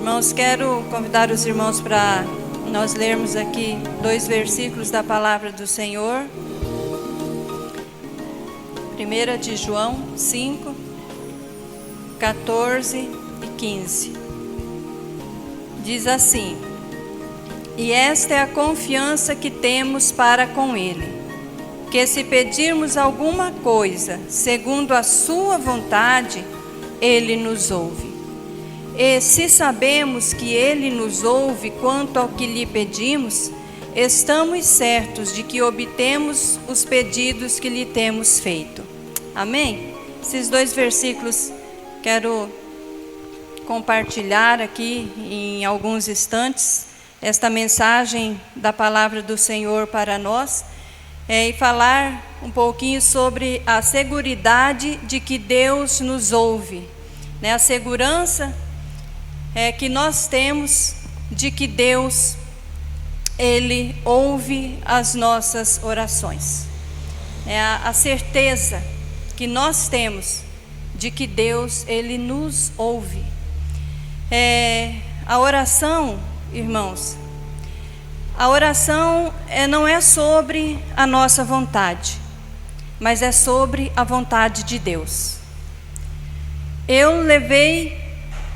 Irmãos, quero convidar os irmãos para nós lermos aqui 2 versículos da palavra do Senhor. 1 de João 5, 14 e 15. Diz assim: E esta é a confiança que temos para com Ele, que se pedirmos alguma coisa segundo a sua vontade, Ele nos ouve. E se sabemos que Ele nos ouve quanto ao que lhe pedimos, estamos certos de que obtemos os pedidos que lhe temos feito. Amém? Esses 2 versículos quero compartilhar aqui em alguns instantes, esta mensagem da palavra do Senhor para nós, e falar um pouquinho sobre a seguridade de que Deus nos ouve, né? A segurança que nós temos de que Deus, Ele ouve as nossas orações. É a certeza que nós temos de que Deus, Ele nos ouve. A oração, irmãos, a oração não é sobre a nossa vontade, mas é sobre a vontade de Deus. Eu levei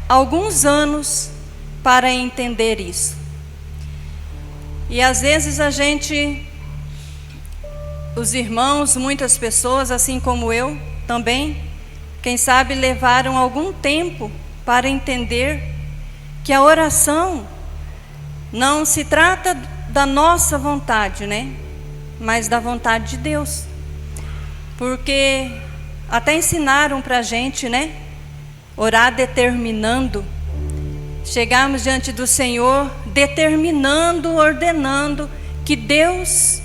alguns anos para entender isso. E às vezes os irmãos, muitas pessoas, assim como eu também, quem sabe levaram algum tempo para entender que a oração não se trata da nossa vontade, né? Mas da vontade de Deus. Porque até ensinaram para a gente, né? Orar determinando. Chegarmos diante do Senhor determinando, ordenando que Deus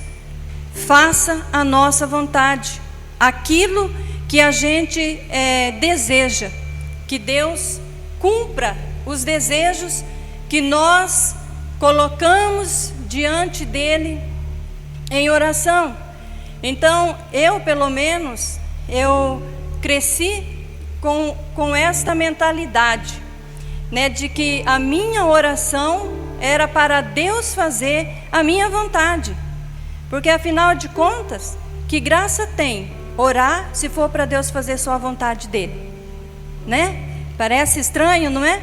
faça a nossa vontade. Aquilo que a gente deseja. Que Deus cumpra os desejos que nós colocamos diante dele em oração. Então, eu pelo menos, eu cresci com esta mentalidade, né, de que a minha oração era para Deus fazer a minha vontade. Porque afinal de contas, que graça tem orar se for para Deus fazer só a vontade dele, né? Parece estranho, não é?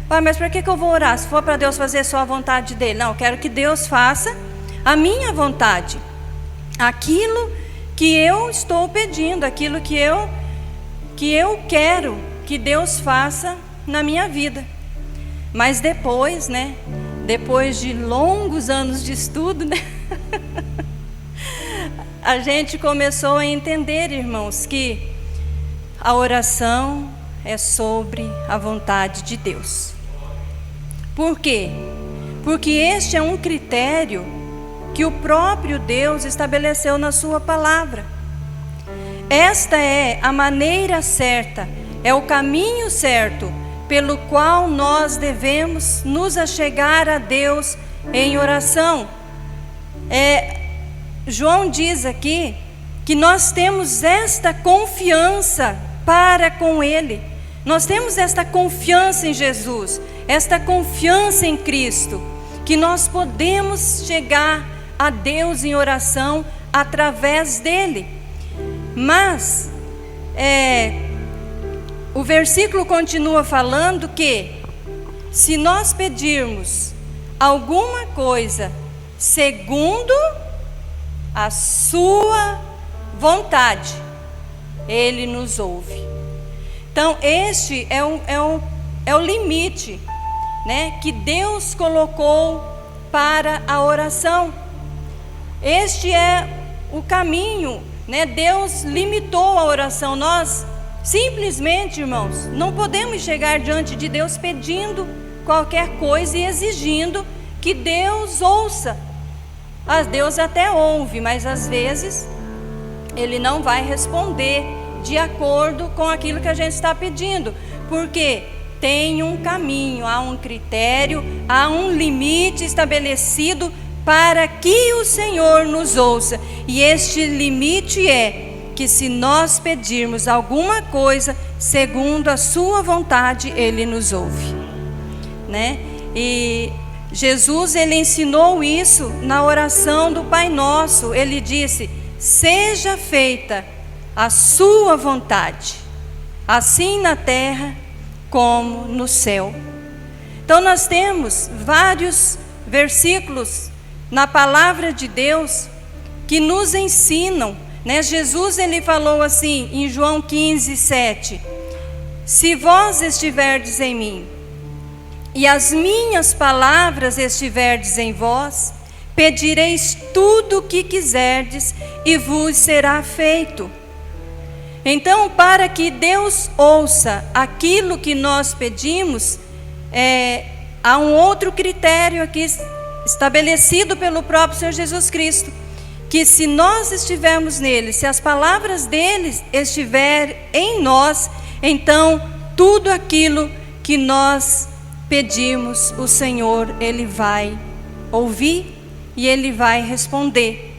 Mas para que eu vou orar se for para Deus fazer só a vontade dele? Não, eu quero que Deus faça a minha vontade, aquilo que eu estou pedindo, aquilo que eu quero que Deus faça na minha vida. Mas depois, né? Depois de longos anos de estudo, né? A gente começou a entender, irmãos, que a oração é sobre a vontade de Deus. Por quê? Porque este é um critério que o próprio Deus estabeleceu na sua palavra. Esta é a maneira certa, é o caminho certo pelo qual nós devemos nos achegar a Deus em oração. João diz aqui que nós temos esta confiança para com Ele. Nós temos esta confiança em Jesus, esta confiança em Cristo, que nós podemos chegar a Deus em oração através dEle. Mas o versículo continua falando que se nós pedirmos alguma coisa segundo a sua vontade, Ele nos ouve. Então este é o limite, né, que Deus colocou para a oração. Este é o caminho, né? Deus limitou a oração. Nós simplesmente, irmãos, não podemos chegar diante de Deus pedindo qualquer coisa e exigindo que Deus ouça. Deus até ouve, mas às vezes Ele não vai responder de acordo com aquilo que a gente está pedindo, porque tem um caminho, há um critério, há um limite estabelecido para que o Senhor nos ouça. E este limite é que se nós pedirmos alguma coisa segundo a sua vontade, Ele nos ouve. né? E Jesus, ele ensinou isso na oração do Pai Nosso. Ele disse: seja feita a sua vontade, assim na terra como no céu. Então nós temos vários versículos na palavra de Deus que nos ensinam, né? Jesus, ele falou assim em João 15:7: se vós estiverdes em mim e as minhas palavras estiverdes em vós, pedireis tudo o que quiserdes e vos será feito. Então, para que Deus ouça aquilo que nós pedimos, há um outro critério aqui estabelecido pelo próprio Senhor Jesus Cristo, que se nós estivermos nele, se as palavras dele estiverem em nós, então tudo aquilo que nós pedimos, o Senhor, ele vai ouvir e ele vai responder.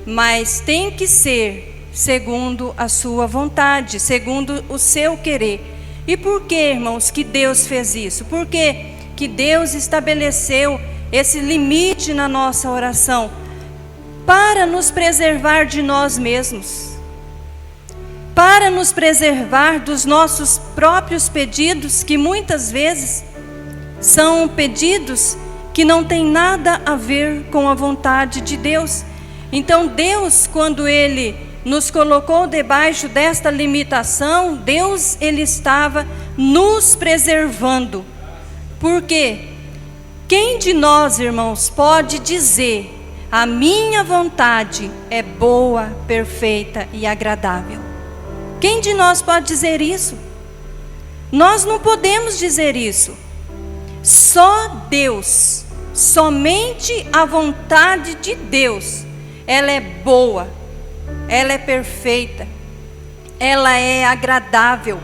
Mas tem que ser segundo a sua vontade, segundo o seu querer. E por que, irmãos, que Deus fez isso? Por que Deus estabeleceu esse limite na nossa oração? Para nos preservar de nós mesmos, para nos preservar dos nossos próprios pedidos, que muitas vezes são pedidos que não têm nada a ver com a vontade de Deus. Então Deus, quando ele nos colocou debaixo desta limitação, Deus, ele estava nos preservando. Porque quem de nós, irmãos, pode dizer: a minha vontade é boa, perfeita e agradável? Quem de nós pode dizer isso? Nós não podemos dizer isso. Só Deus, somente a vontade de Deus, ela é boa, ela é perfeita, ela é agradável.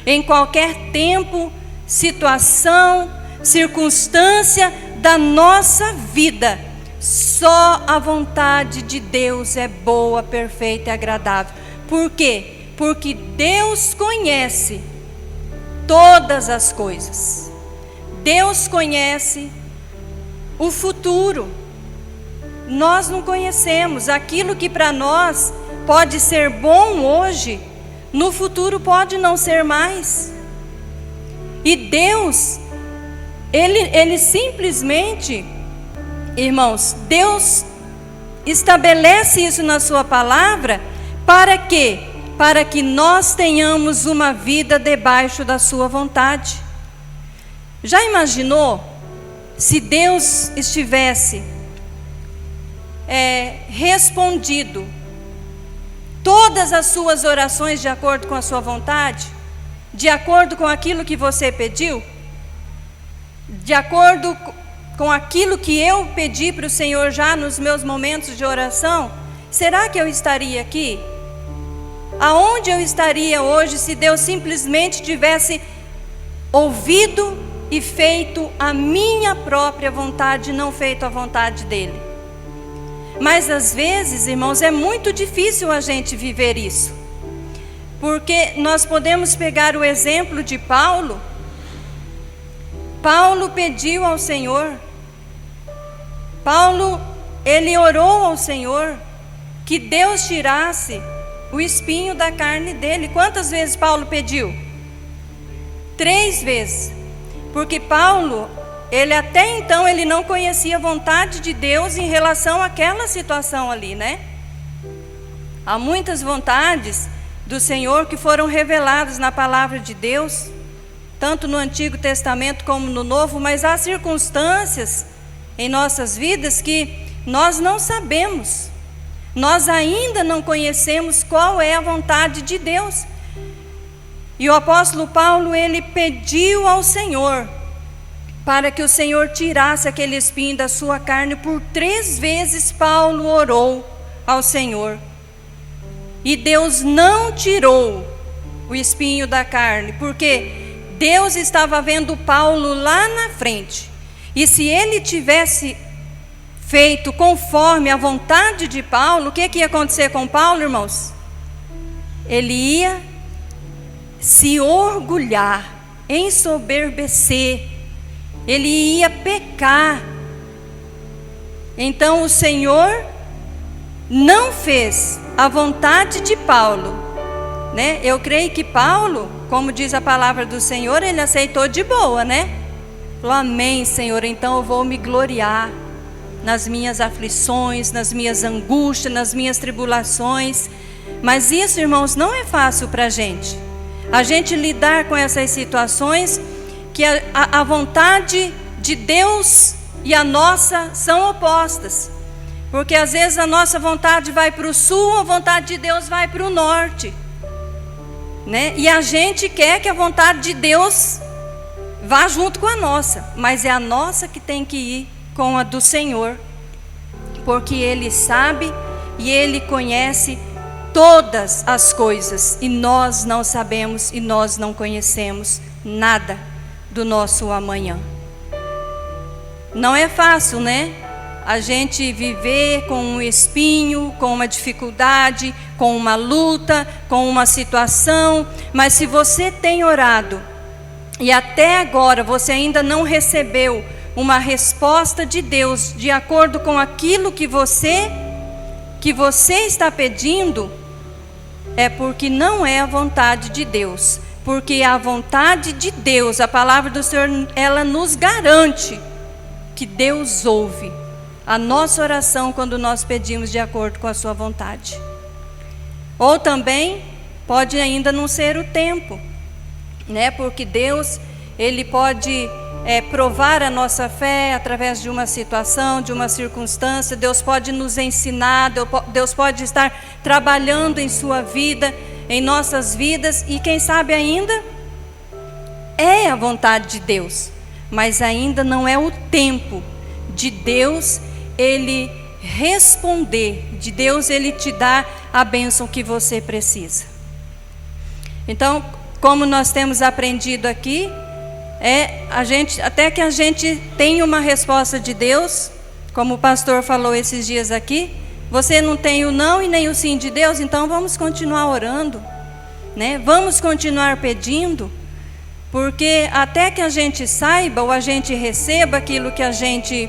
Em qualquer tempo, situação, circunstância da nossa vida, só a vontade de Deus é boa, perfeita e agradável. Por quê? Porque Deus conhece todas as coisas. Deus conhece o futuro. Nós não conhecemos. Aquilo que para nós pode ser bom hoje, no futuro pode não ser mais. E Deus, Ele simplesmente, irmãos, Deus estabelece isso na sua palavra. Para quê? Para que nós tenhamos uma vida debaixo da sua vontade. Já imaginou se Deus estivesse respondido todas as suas orações de acordo com a sua vontade, de acordo com aquilo que você pediu, de acordo com aquilo que eu pedi para o Senhor já nos meus momentos de oração? Será que eu estaria aqui? Aonde eu estaria hoje se Deus simplesmente tivesse ouvido e feito a minha própria vontade, não feito a vontade dele? Mas às vezes, irmãos, é muito difícil a gente viver isso, porque nós podemos pegar o exemplo de Paulo. Paulo pediu ao Senhor, Paulo, ele orou ao Senhor que Deus tirasse o espinho da carne dele. Quantas vezes Paulo pediu? 3 vezes. Porque Paulo, ele até então, ele não conhecia a vontade de Deus em relação àquela situação ali, né? Há muitas vontades do Senhor que foram reveladas na palavra de Deus, tanto no Antigo Testamento como no Novo, mas há circunstâncias em nossas vidas que nós não sabemos. Nós ainda não conhecemos qual é a vontade de Deus. E o apóstolo Paulo, ele pediu ao Senhor para que o Senhor tirasse aquele espinho da sua carne. Por 3 vezes Paulo orou ao Senhor. E Deus não tirou o espinho da carne, porque Deus estava vendo Paulo lá na frente. E se ele tivesse feito conforme a vontade de Paulo, o que ia acontecer com Paulo, irmãos? Ele ia se orgulhar, ensoberbecer, ele ia pecar. Então o Senhor não fez a vontade de Paulo, né? Eu creio que Paulo, como diz a palavra do Senhor, ele aceitou de boa, né? Falou, amém, Senhor, então eu vou me gloriar nas minhas aflições, nas minhas angústias, nas minhas tribulações. Mas isso, irmãos, não é fácil para a gente lidar com essas situações, que a vontade de Deus e a nossa são opostas. Porque às vezes a nossa vontade vai para o sul, a vontade de Deus vai para o norte, né? E a gente quer que a vontade de Deus vá junto com a nossa, mas é a nossa que tem que ir com a do Senhor, porque Ele sabe e Ele conhece todas as coisas, e nós não sabemos e nós não conhecemos nada do nosso amanhã. Não é fácil, né? A gente viver com um espinho, com uma dificuldade, com uma luta, com uma situação, mas se você tem orado e até agora você ainda não recebeu uma resposta de Deus de acordo com aquilo que você está pedindo, é porque não é a vontade de Deus. Porque a vontade de Deus, a palavra do Senhor, ela nos garante que Deus ouve a nossa oração quando nós pedimos de acordo com a sua vontade. Ou também pode ainda não ser o tempo, né? Porque Deus, Ele pode provar a nossa fé através de uma situação, de uma circunstância. Deus pode nos ensinar, Deus pode estar trabalhando em sua vida, em nossas vidas, e quem sabe ainda é a vontade de Deus, mas ainda não é o tempo de Deus Ele responder, de Deus Ele te dar a bênção que você precisa. Então, como nós temos aprendido aqui, até que a gente tenha uma resposta de Deus, como o pastor falou esses dias aqui, você não tem o não e nem o sim de Deus, então vamos continuar orando, né? Vamos continuar pedindo, porque até que a gente saiba ou a gente receba aquilo que a gente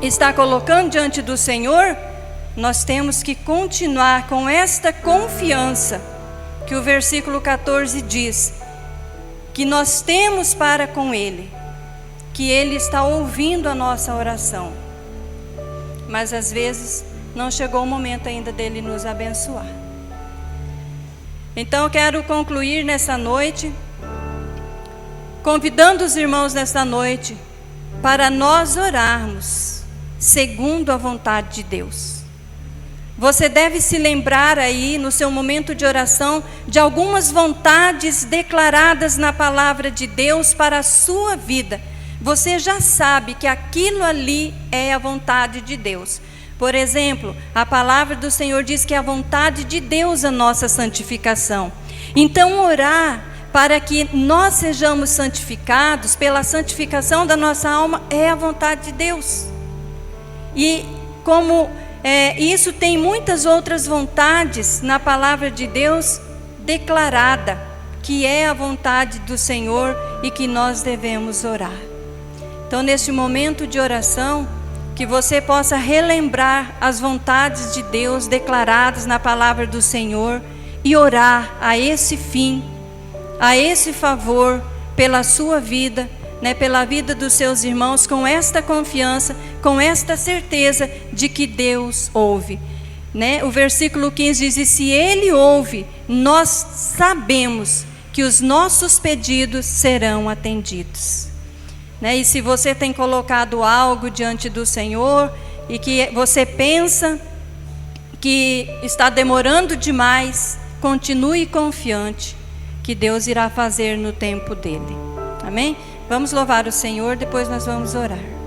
está colocando diante do Senhor, nós temos que continuar com esta confiança que o versículo 14 diz, que nós temos para com Ele, que Ele está ouvindo a nossa oração, mas às vezes não chegou o momento ainda dele nos abençoar. Então eu quero concluir nessa noite, convidando os irmãos nessa noite, para nós orarmos segundo a vontade de Deus. Você deve se lembrar aí, no seu momento de oração, de algumas vontades declaradas na palavra de Deus para a sua vida. Você já sabe que aquilo ali é a vontade de Deus. Por exemplo, a palavra do Senhor diz que é a vontade de Deus a nossa santificação. Então, orar para que nós sejamos santificados, pela santificação da nossa alma, é a vontade de Deus. E como isso tem muitas outras vontades na palavra de Deus declarada, que é a vontade do Senhor e que nós devemos orar. Então, neste momento de oração, que você possa relembrar as vontades de Deus declaradas na palavra do Senhor e orar a esse fim, a esse favor, pela sua vida, né, pela vida dos seus irmãos, com esta confiança, com esta certeza de que Deus ouve, né? O versículo 15 diz, e se Ele ouve, nós sabemos que os nossos pedidos serão atendidos, né? E se você tem colocado algo diante do Senhor e que você pensa que está demorando demais, continue confiante que Deus irá fazer no tempo dele. Amém? Vamos louvar o Senhor, depois nós vamos orar.